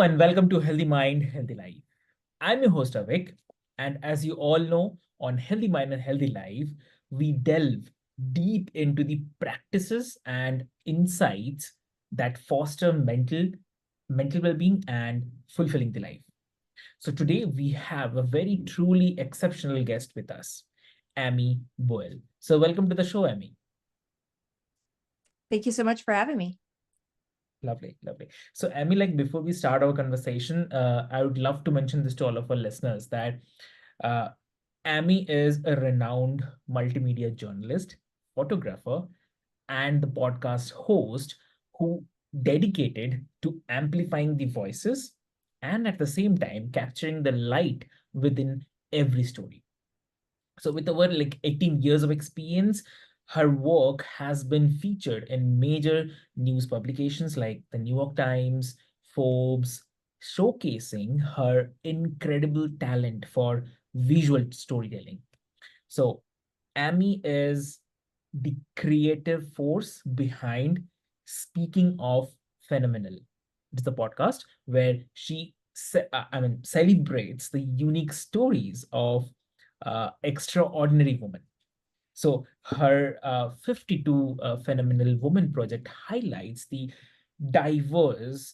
and welcome to Healthy Mind, Healthy Life. I'm your host, Avik, and as you all know, on Healthy Mind and Healthy Life, we delve deep into the practices and insights that foster mental well-being and fulfilling the life. So today we have a very truly exceptional guest with us, Amy Boyle. So welcome to the show, Amy. Thank you so much for having me. Lovely, lovely. So, Amy, like before we start our conversation, I would love to mention this to all of our listeners that uh, Amy is a renowned multimedia journalist, photographer, and the podcast host who dedicated to amplifying the voices and at the same time capturing the light within every story. So with over like 18 years of experience, her work has been featured in major news publications like the New York Times, Forbes, showcasing her incredible talent for visual storytelling. So Amy is the creative force behind Speaking of Phenomenal. It's the podcast where celebrates the unique stories of extraordinary women. So her 52 Phenomenal Woman project highlights the diverse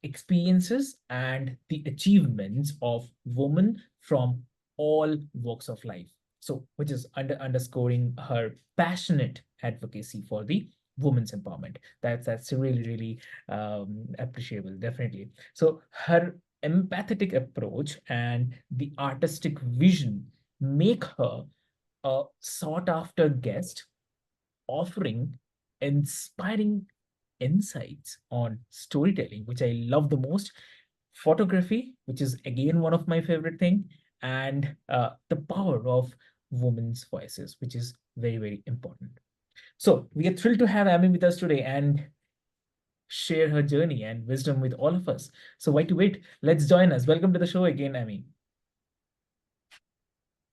experiences and the achievements of women from all walks of life. So, which is underscoring her passionate advocacy for the women's empowerment. That's really appreciable, definitely. So, her empathetic approach and the artistic vision make her a sought after guest offering inspiring insights on storytelling, which I love the most, photography, which is again one of my favorite thing, and the power of women's voices, which is very important. So we are thrilled to have Amy with us today and share her journey and wisdom with all of us. So why to wait? Let's join us. Welcome to the show again, Amy.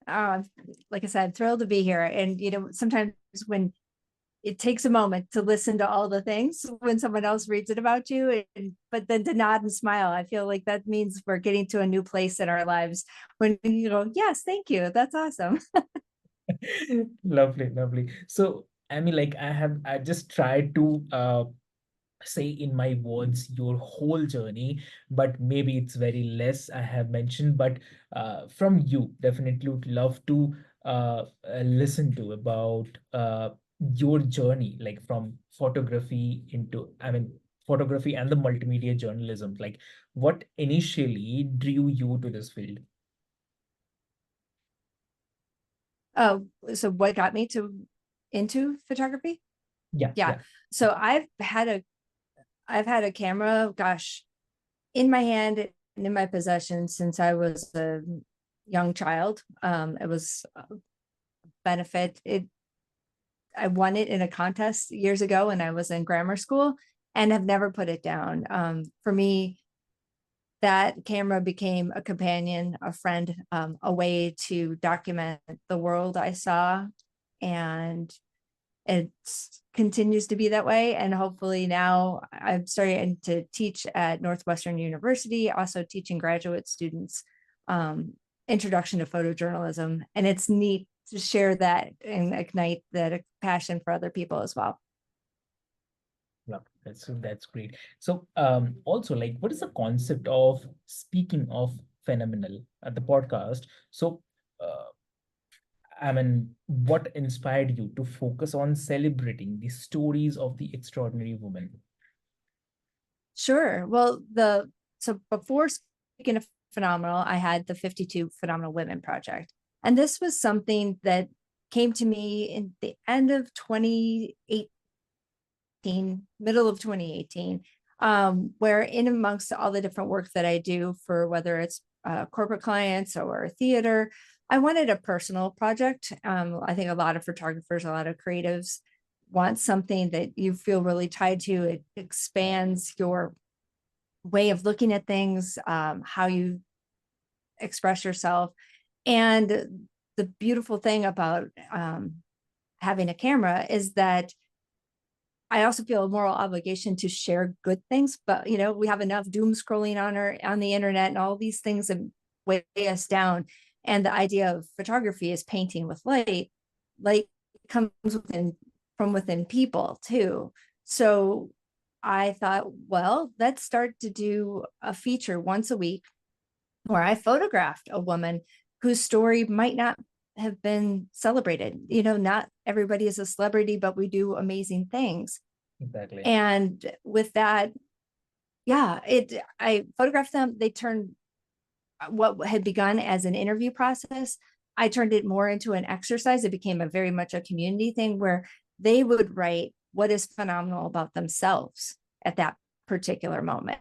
Like I said, thrilled to be here. And, sometimes when it takes a moment to listen to all the things when someone else reads it about you, but then to nod and smile, I feel like that means we're getting to a new place in our lives when you go, yes, thank you. That's awesome. Lovely, lovely. So, I mean, like I just tried to say in my words your whole journey, but maybe it's very less I have mentioned. But from you, definitely would love to listen to about your journey, like from photography into, photography and the multimedia journalism. Like, what initially drew you to this field? Oh, so what got me into photography? Yeah, Yeah. yeah. So I've had a camera, gosh, in my hand and in my possession since I was a young child. It was a benefit. I won it in a contest years ago when I was in grammar school and have never put it down. For me, that camera became a companion, a friend, a way to document the world I saw. And it continues to be that way. And hopefully now I'm starting to teach at Northwestern University, also teaching graduate students introduction to photojournalism. And it's neat to share that and ignite that passion for other people as well. Love that's great. So also like what is the concept of speaking of phenomenal at the podcast? So uh, what inspired you to focus on celebrating the stories of the extraordinary women? Sure. Well, so before speaking of phenomenal, I had the 52 Phenomenal Women Project. And this was something that came to me in the end of 2018, middle of 2018, where in amongst all the different work that I do for whether it's corporate clients or theater, I wanted a personal project. I think a lot of photographers, a lot of creatives want something that you feel really tied to. It expands your way of looking at things, how you express yourself. And the beautiful thing about having a camera is that I also feel a moral obligation to share good things, but we have enough doom scrolling on the internet and all these things that weigh us down. And the idea of photography is painting with light. Light comes from within people too. So I thought, well, let's start to do a feature once a week where I photographed a woman whose story might not have been celebrated. Not everybody is a celebrity, but we do amazing things. Exactly. And with that, yeah, I photographed them. They turned what had begun as an interview process. I turned it more into an exercise. It became a very much a community thing where they would write what is phenomenal about themselves at that particular moment.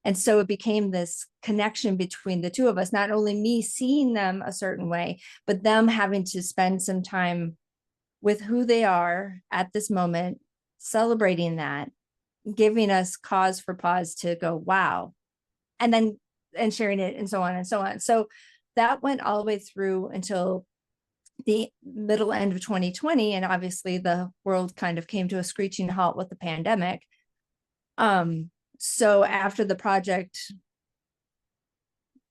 And so it became this connection between the two of us, not only me seeing them a certain way, but them having to spend some time with who they are at this moment, celebrating that, giving us cause for pause to go, wow, and then and sharing it and so on and so on. So that went all the way through until the middle end of 2020. And obviously the world kind of came to a screeching halt with the pandemic. So after the project,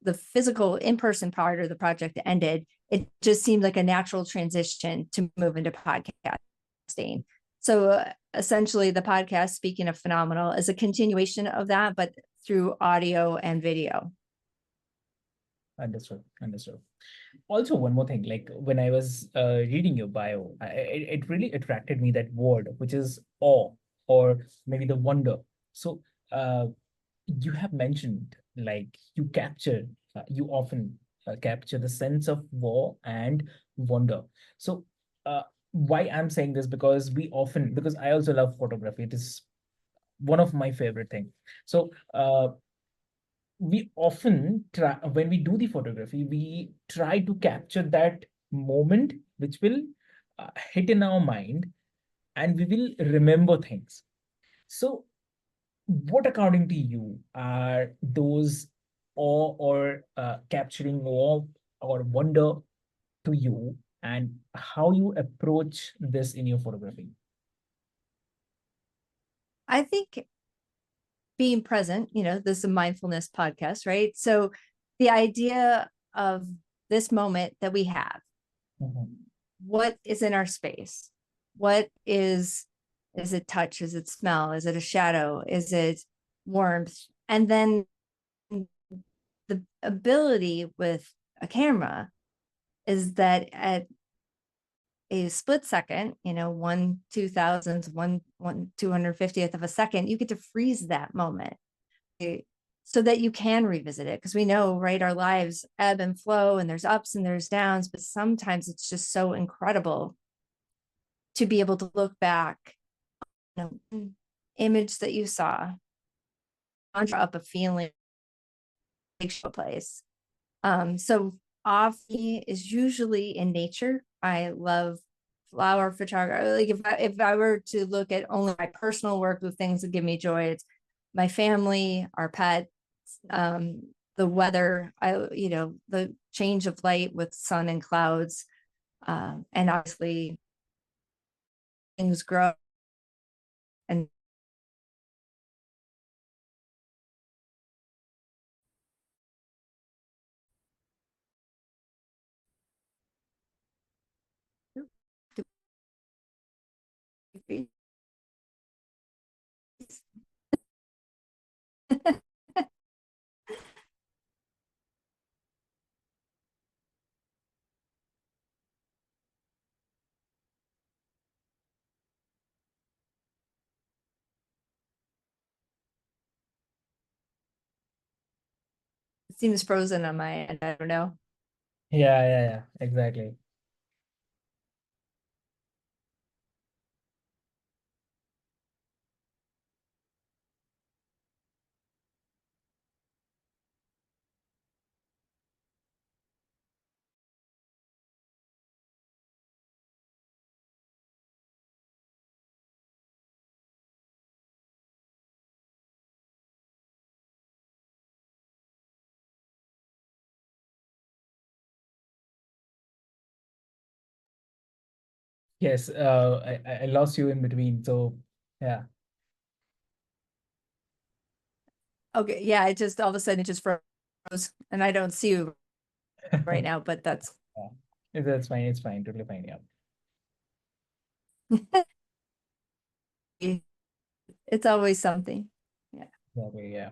the physical in-person part of the project ended, it just seemed like a natural transition to move into podcasting. So essentially the podcast, speaking of phenomenal, is a continuation of that, but through audio and video. Understood. Understood. Also, one more thing, like when I was reading your bio, it really attracted me, that word, which is awe, or maybe the wonder. So uh, you have mentioned, like, you often capture the sense of awe and wonder. So why I'm saying this, because I also love photography. It is one of my favorite thing. So we often try, when we do the photography, we try to capture that moment which will hit in our mind, and we will remember things. So what, according to you, are those awe, or capturing awe or wonder to you, and how you approach this in your photography? I think being present, this is a mindfulness podcast, right? So the idea of this moment that we have, Mhm. what is in our space? What is it touch? Is it smell? Is it a shadow? Is it warmth? And then the ability with a camera is that at a split second, 1/2000th, one 250th of a second, you get to freeze that moment so that you can revisit it. Because we know, right, our lives ebb and flow, and there's ups and there's downs, but sometimes it's just so incredible to be able to look back, image that you saw, conjure up a feeling, a place. So off is usually in nature. I love flower photography. Like if I were to look at only my personal work, the things that give me joy, it's my family, our pets, the weather, the change of light with sun and clouds, and obviously things grow and it seems frozen on my end. I don't know. Yeah, yeah, yeah, exactly. Yes, I lost you in between. So Yeah. Okay, yeah, it just all of a sudden it just froze, and I don't see you right now, but that's That's fine. It's fine. Totally fine. Yeah. it's always something. Yeah, Okay. Yeah.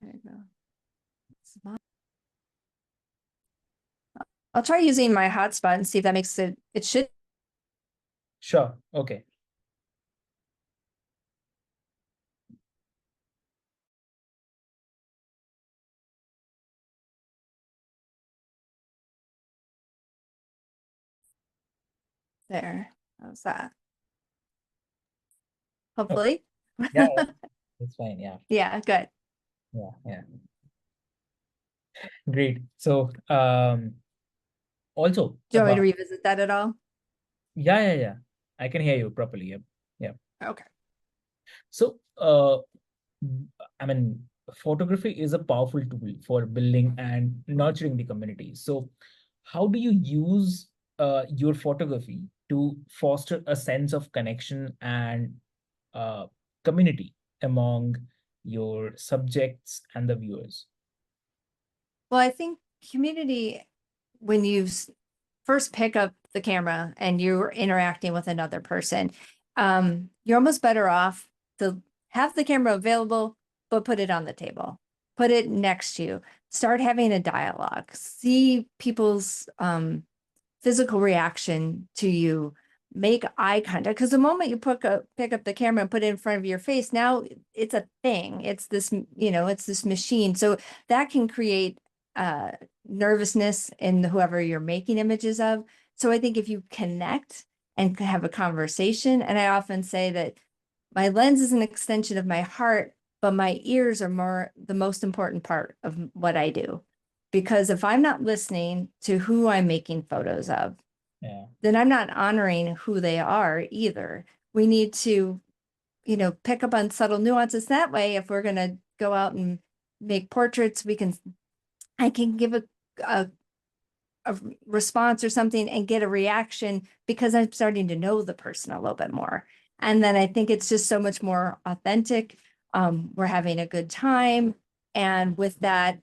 there you go. I'll try using my hotspot and see if that makes it. It should. Sure. Okay. There. How's that? Okay. Hopefully. Yeah. Yeah. It's fine. Yeah. Yeah, good. Yeah. Yeah. Great. So, also Do you want me to about, revisit that at all? yeah, yeah, yeah. I can hear you properly. Yep. Yeah. Okay. So, I mean, photography is a powerful tool for building and nurturing the community. So, how do you use your photography to foster a sense of connection and uh, community among your subjects and the viewers? Well, I think community, when you first pick up the camera and you're interacting with another person, you're almost better off to have the camera available, but put it on the table, put it next to you, start having a dialogue, see people's physical reaction to you, make eye contact. Because the moment you pick up the camera and put it in front of your face, now it's a thing. It's this, it's this machine. So that can create uh, nervousness in whoever you're making images of. So I think if you connect and have a conversation, and I often say that my lens is an extension of my heart, but my ears are more the most important part of what I do. Because if I'm not listening to who I'm making photos of, Yeah. then I'm not honoring who they are either. We need to, pick up on subtle nuances. That way, if we're going to go out and make portraits, I can give a, a response or something and get a reaction because I'm starting to know the person a little bit more. And then I think it's just so much more authentic. We're having a good time. And with that,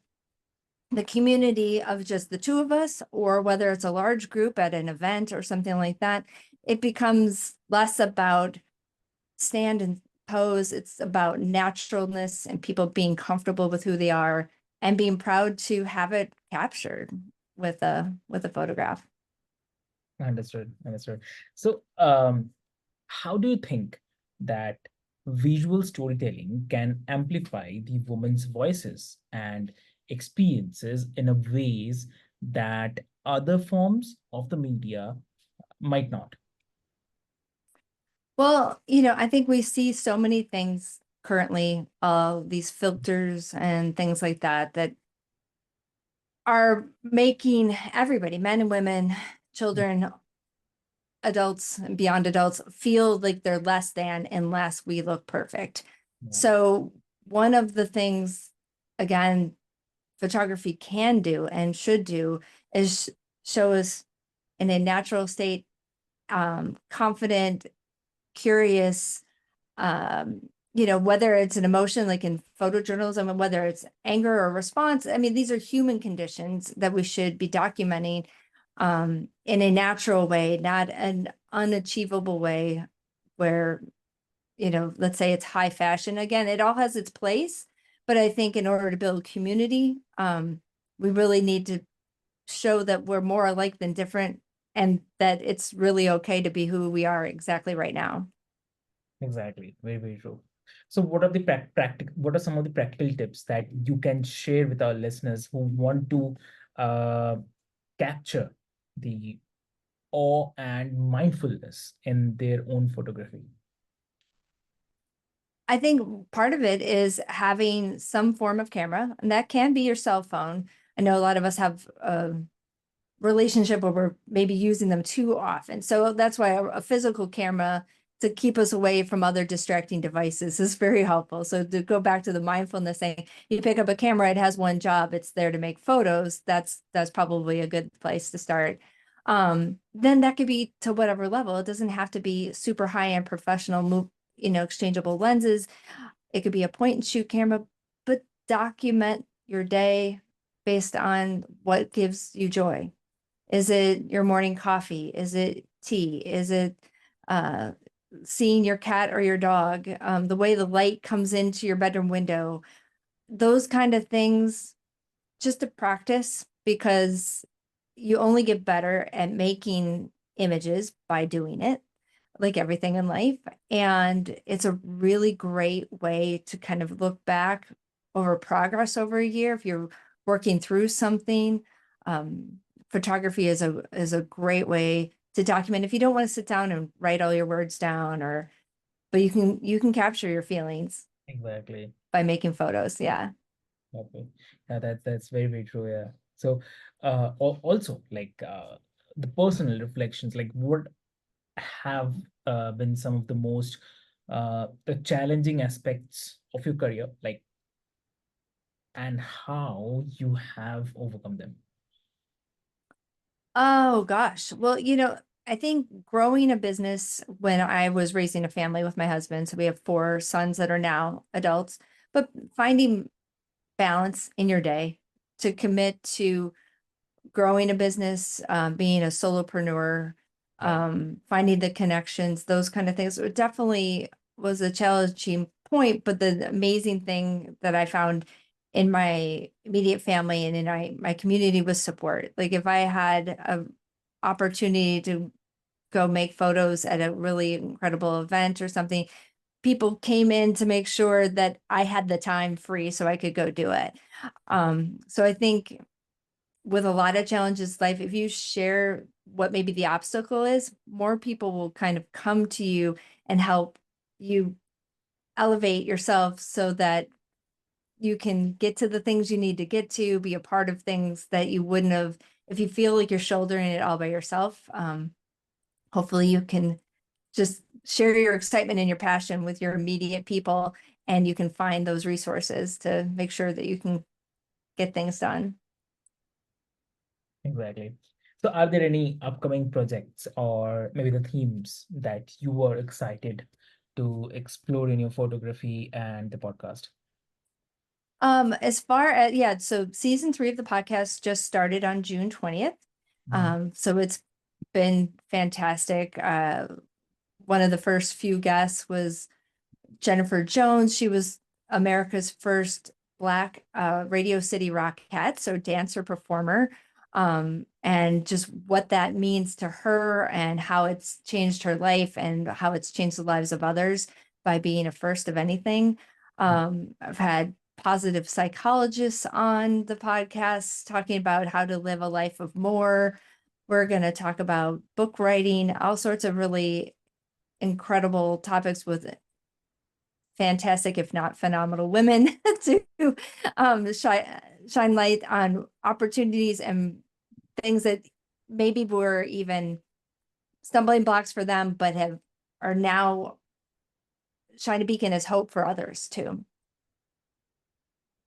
the community of just the two of us, or whether it's a large group at an event or something like that, it becomes less about stand and pose. It's about naturalness and people being comfortable with who they are and being proud to have it captured with a photograph. Understood. Understood. So, how do you think that visual storytelling can amplify the women's voices and experiences in a ways that other forms of the media might not? Well, I think we see so many things currently, these filters and things like that, that are making everybody, men and women, children, adults and beyond adults, feel like they're less than unless we look perfect. Yeah. So one of the things, again, photography can do and should do is show us in a natural state, confident, curious, whether it's an emotion like in photojournalism, and whether it's anger or response. I mean, these are human conditions that we should be documenting in a natural way, not an unachievable way where, let's say it's high fashion. Again, it all has its place, but I think in order to build community, we really need to show that we're more alike than different, and that it's really okay to be who we are exactly right now. Exactly. Very, very true. So, what are the what are some of the practical tips that you can share with our listeners who want to uh, capture the awe and mindfulness in their own photography? I think part of it is having some form of camera, and that can be your cell phone. I know a lot of us have a relationship where we're maybe using them too often. So that's why a physical camera to keep us away from other distracting devices is very helpful. So to go back to the mindfulness thing, you pick up a camera, it has one job, it's there to make photos. That's probably a good place to start. Then that could be to whatever level. It doesn't have to be super high-end professional exchangeable lenses. It could be a point and shoot camera, but document your day based on what gives you joy. Is it your morning coffee? Is it tea? Is it uh, seeing your cat or your dog? The way the light comes into your bedroom window, those kind of things, just to practice, because you only get better at making images by doing it, like everything in life. And it's a really great way to kind of look back over progress over a year if you're working through something. Um, Photography is a great way to document if you don't want to sit down and write all your words down, or but you can capture your feelings Exactly. by making photos. Yeah. Okay. Yeah, that's very, very true. Yeah. So, also like the personal reflections, like what have been some of the most the challenging aspects of your career, like, and how you have overcome them. Oh gosh. Well, I think growing a business when I was raising a family with my husband, so we have four sons that are now adults, but finding balance in your day to commit to growing a business, being a solopreneur, Yeah. finding the connections, those kind of things. It definitely was a challenging point, but the amazing thing that I found in my immediate family and in my community was support. Like if I had a opportunity to go make photos at a really incredible event or something, people came in to make sure that I had the time free so I could go do it. So I think with a lot of challenges in life, if you share what maybe the obstacle is, more people will kind of come to you and help you elevate yourself so that you can get to the things you need to get to, be a part of things that you wouldn't have if you feel like you're shouldering it all by yourself. Hopefully you can just share your excitement and your passion with your immediate people, and you can find those resources to make sure that you can get things done. Exactly. So, are there any upcoming projects or maybe the themes that you are excited to explore in your photography and the podcast? As far as, yeah, so season 3 of the podcast just started on June 20th. Mhm. So it's been fantastic. One of the first few guests was Jennifer Jones. She was America's first Black Radio City Rockette, so dancer performer, and just what that means to her and how it's changed her life and how it's changed the lives of others by being a first of anything. I've had positive psychologists on the podcast talking about how to live a life of more. We're going to talk about book writing, all sorts of really incredible topics with fantastic, if not phenomenal, women to shine light on opportunities and things that maybe were even stumbling blocks for them, but are now shine a beacon as hope for others too.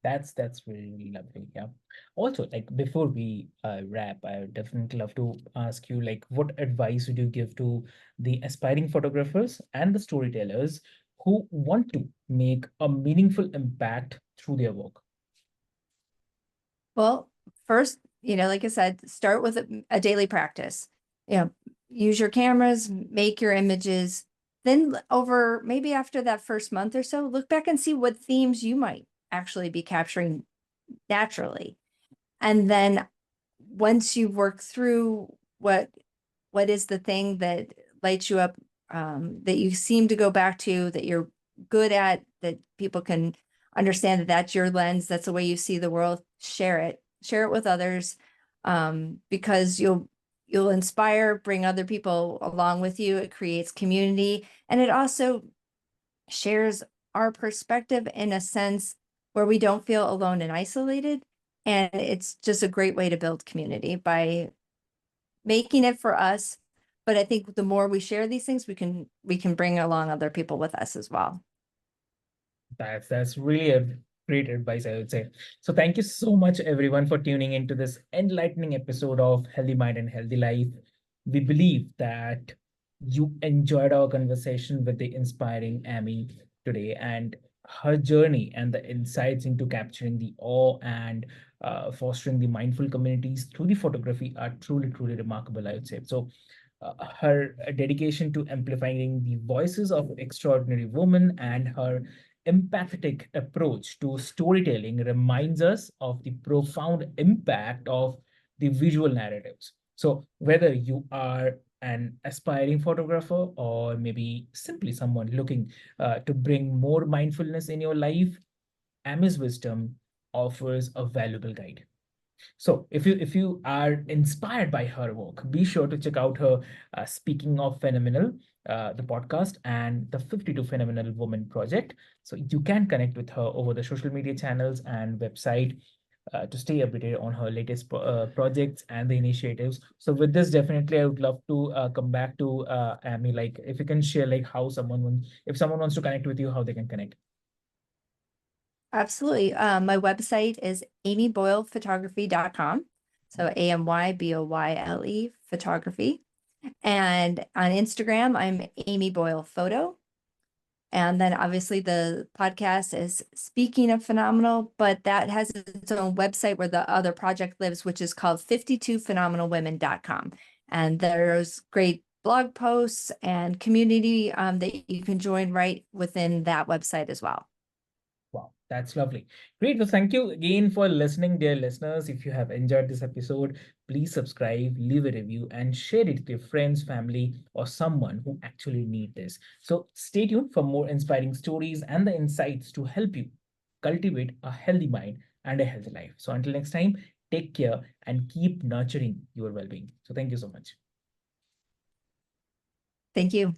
That's really, really lovely. Yeah. Also, like before we wrap, I would definitely love to ask you, like, what advice would you give to the aspiring photographers and the storytellers who want to make a meaningful impact through their work? Well, first, like I said, start with a daily practice. You know, use your cameras, make your images. Then over maybe after that first month or so, look back and see what themes you might actually be capturing naturally. And then once you work through what is the thing that lights you up, that you seem to go back to, that you're good at, that people can understand that that's your lens, that's the way you see the world, share it with others, because you'll inspire, bring other people along with you. It creates community, and it also shares our perspective in a sense where we don't feel alone and isolated. And it's just a great way to build community by making it for us. But I think the more we share these things, we can bring along other people with us as well. That's really a great advice, I would say. So thank you so much, everyone, for tuning into this enlightening episode of Healthy Mind and Healthy Life. We believe that you enjoyed our conversation with the inspiring Amy today, and her journey and the insights into capturing the awe and fostering the mindful communities through the photography are truly, truly remarkable, I would say. So, her dedication to amplifying the voices of extraordinary women and her empathetic approach to storytelling reminds us of the profound impact of the visual narratives. So, whether you are an aspiring photographer or maybe simply someone looking to bring more mindfulness in your life, Amy's wisdom offers a valuable guide. So if you are inspired by her work, be sure to check out her Speaking of Phenomenal, the podcast, and the 52 Phenomenal Woman project. So you can connect with her over the social media channels and website to stay updated on her latest projects and the initiatives. So with this, definitely, I would love to come back to Amy. Like, if you can share, like, how if someone wants to connect with you, how they can connect. Absolutely. My website is amyboylephotography.com. So AMYBOYLE photography. And on Instagram, I'm Amy Boyle Photo. And then obviously the podcast is Speaking of Phenomenal, but that has its own website where the other project lives, which is called 52phenomenalwomen.com. And there's great blog posts and community that you can join right within that website as well. Wow, that's lovely. Great. Well, thank you again for listening, dear listeners. If you have enjoyed this episode, please subscribe, leave a review, and share it with your friends, family, or someone who actually need this. So stay tuned for more inspiring stories and the insights to help you cultivate a healthy mind and a healthy life. So until next time, take care and keep nurturing your well-being. So thank you so much. Thank you.